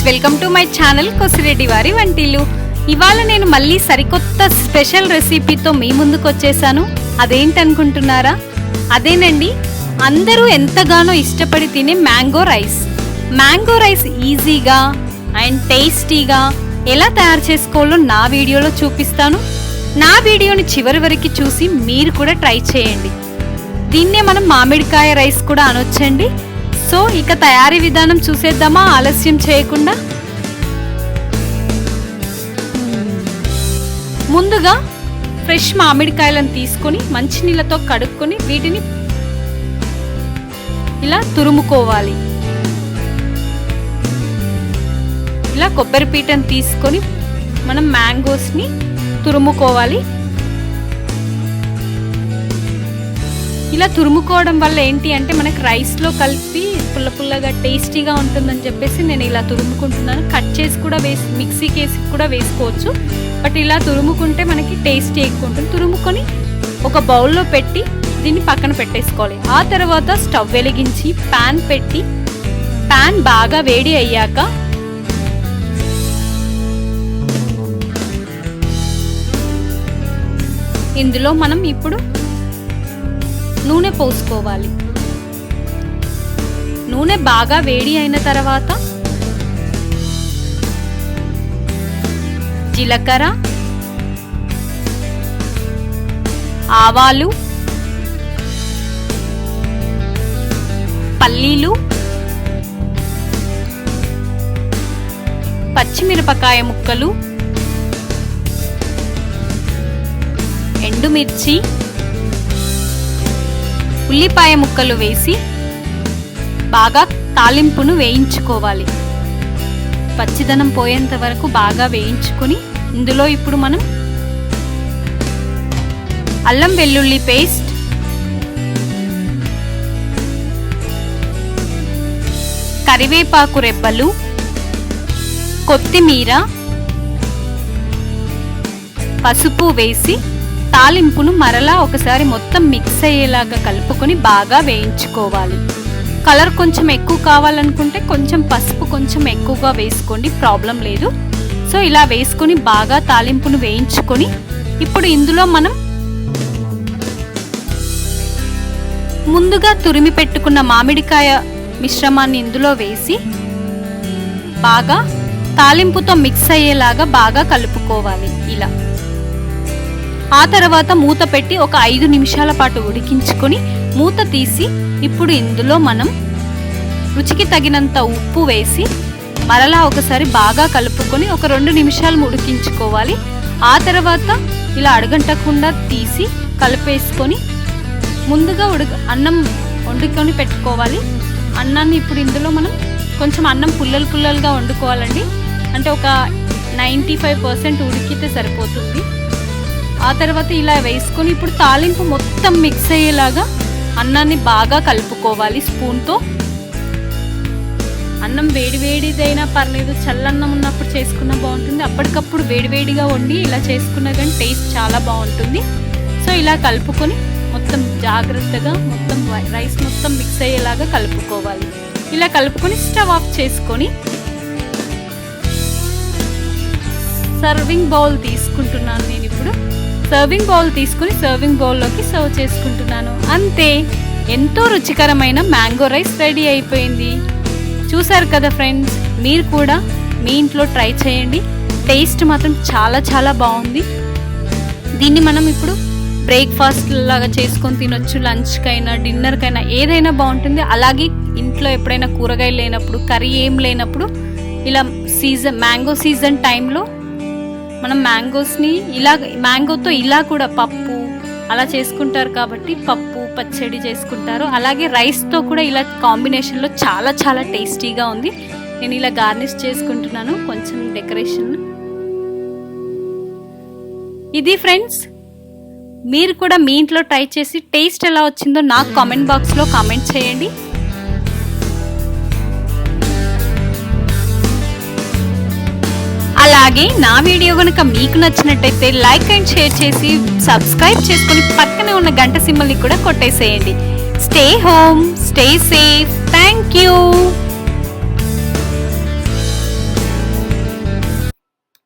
Welcome to my channel Kosireddy వారి వంటిల్లు. ఇవాళ నేను మళ్ళీ సరికొత్త స్పెషల్ రెసిపీతో మీ ముందుకు వచ్చేసాను. అదేంటనుకుంటున్నారా? అదేనండి, అందరూ ఎంతగానో ఇష్టపడి తినే మ్యాంగో రైస్. మ్యాంగో రైస్ ఈజీగా అండ్ టేస్టీగా ఎలా తయారు చేసుకోవాలో నా వీడియోలో చూపిస్తాను. నా వీడియోని చివరి వరకు చూసి మీరు కూడా ట్రై చేయండి. దీన్నే మనం మామిడికాయ రైస్ కూడా అనొచ్చండి. సో ఇక తయారీ విధానం చూసేద్దామా ఆలస్యం చేయకుండా. ముందుగా ఫ్రెష్ మామిడికాయలను తీసుకొని మంచినీళ్ళతో కడుక్కొని వీటిని ఇలా తురుముకోవాలి. ఇలా కొబ్బరి పీటను తీసుకొని మనం మ్యాంగోస్ని తురుముకోవాలి. ఇలా తురుముకోవడం వల్ల ఏంటి అంటే మనకి రైస్లో కలిపి పుల్ల పుల్లగా టేస్టీగా ఉంటుందని చెప్పేసి నేను ఇలా తురుముకుంటున్నాను. కట్ చేసి కూడా మిక్సీకి వేసి కూడా వేసుకోవచ్చు, బట్ ఇలా తురుముకుంటే మనకి టేస్టీ ఎక్కువ ఉంటుంది. తురుముకొని ఒక బౌల్లో పెట్టి దీన్ని పక్కన పెట్టేసుకోవాలి. ఆ తర్వాత స్టవ్ వెలిగించి ప్యాన్ పెట్టి ప్యాన్ బాగా వేడి అయ్యాక ఇందులో మనం ఇప్పుడు నూనె పోసుకోవాలి. నూనె బాగా వేడి అయిన తర్వాత జీలకర్ర, ఆవాలు, పల్లీలు, పచ్చిమిరపకాయ ముక్కలు, ఎండుమిర్చి, ఉల్లిపాయ ముక్కలు వేసి బాగా తాలింపును వేయించుకోవాలి. పచ్చిదనం పోయేంత వరకు బాగా వేయించుకొని ఇందులో ఇప్పుడు మనం అల్లం వెల్లుల్లి పేస్ట్, కరివేపాకు రెబ్బలు, కొత్తిమీర, పసుపు వేసి తాలింపును మరలా ఒకసారి మొత్తం మిక్స్ అయ్యేలాగా కలుపుకొని బాగా వేయించుకోవాలి. కలర్ కొంచెం ఎక్కువ కావాలనుకుంటే కొంచెం పసుపు కొంచెం ఎక్కువగా వేసుకోండి, ప్రాబ్లం లేదు. సో ఇలా వేసుకొని బాగా తాలింపును వేయించుకొని ఇప్పుడు ఇందులో మనం ముందుగా తురిమి పెట్టుకున్న మామిడికాయ మిశ్రమాన్ని ఇందులో వేసి బాగా తాలింపుతో మిక్స్ అయ్యేలాగా బాగా కలుపుకోవాలి. ఇలా ఆ తర్వాత మూత పెట్టి ఒక 5 నిమిషాల పాటు ఉడికించుకొని మూత తీసి ఇప్పుడు ఇందులో మనం రుచికి తగినంత ఉప్పు వేసి మరలా ఒకసారి బాగా కలుపుకొని ఒక 2 నిమిషాలు ఉడికించుకోవాలి. ఆ తర్వాత ఇలా అడగంటకుండా తీసి కలిపేసుకొని ముందుగా అన్నం వండుకొని పెట్టుకోవాలి. అన్నాన్ని ఇప్పుడు ఇందులో మనం కొంచెం అన్నం పుల్లలుగా వండుకోవాలండి. అంటే ఒక 95% ఉడికితే సరిపోతుంది. ఆ తర్వాత ఇలా వేసుకొని ఇప్పుడు తాలింపు మొత్తం మిక్స్ అయ్యేలాగా అన్నాన్ని బాగా కలుపుకోవాలి స్పూన్తో. అన్నం వేడిదైనా పర్లేదు, చల్లన్నం ఉన్నప్పుడు చేసుకున్నా బాగుంటుంది. అప్పటికప్పుడు వేడిగా వండి ఇలా చేసుకున్నా కానీ టేస్ట్ చాలా బాగుంటుంది. సో ఇలా కలుపుకొని మొత్తం జాగ్రత్తగా మొత్తం రైస్ మొత్తం మిక్స్ అయ్యేలాగా కలుపుకోవాలి. ఇలా కలుపుకొని స్టవ్ ఆఫ్ చేసుకొని సర్వింగ్ బౌల్ తీసుకుంటున్నాను. నేను ఇప్పుడు సర్వింగ్ బౌల్ తీసుకుని సర్వింగ్ బౌల్లోకి సర్వ్ చేసుకుంటున్నాను. అంతే, ఎంతో రుచికరమైన మ్యాంగో రైస్ రెడీ అయిపోయింది. చూసారు కదా ఫ్రెండ్స్, మీరు కూడా మీ ఇంట్లో ట్రై చేయండి. టేస్ట్ మాత్రం చాలా బాగుంది. దీన్ని మనం ఇప్పుడు బ్రేక్ఫాస్ట్ లాగా చేసుకొని తినొచ్చు, లంచ్కైనా డిన్నర్కైనా ఏదైనా బాగుంటుంది. అలాగే ఇంట్లో ఎప్పుడైనా కూరగాయలు లేనప్పుడు, కర్రీ ఏం లేనప్పుడు ఇలా మ్యాంగో సీజన్ టైంలో మనం మ్యాంగోస్ని ఇలా మ్యాంగోతో ఇలా కూడా పప్పు అలా చేసుకుంటారు కాబట్టి పప్పు పచ్చడి చేసుకుంటారు. అలాగే రైస్తో కూడా ఇలా కాంబినేషన్లో చాలా టేస్టీగా ఉంది. నేను ఇలా గార్నిష్ చేసుకుంటున్నాను కొంచెం డెకరేషన్. ఇది ఫ్రెండ్స్, మీరు కూడా మీ ఇంట్లో ట్రై చేసి టేస్ట్ ఎలా వచ్చిందో నాకు కామెంట్ బాక్స్లో కామెంట్ చేయండి. అలాగే నా వీడియో కనుక మీకు నచ్చినట్టయితే లైక్ అండ్ షేర్ చేసి సబ్స్క్రైబ్ చేసుకుని పక్కనే ఉన్న గంట సింబల్ని కూడా కొట్టేసేయండి. Stay home, stay safe. Thank you.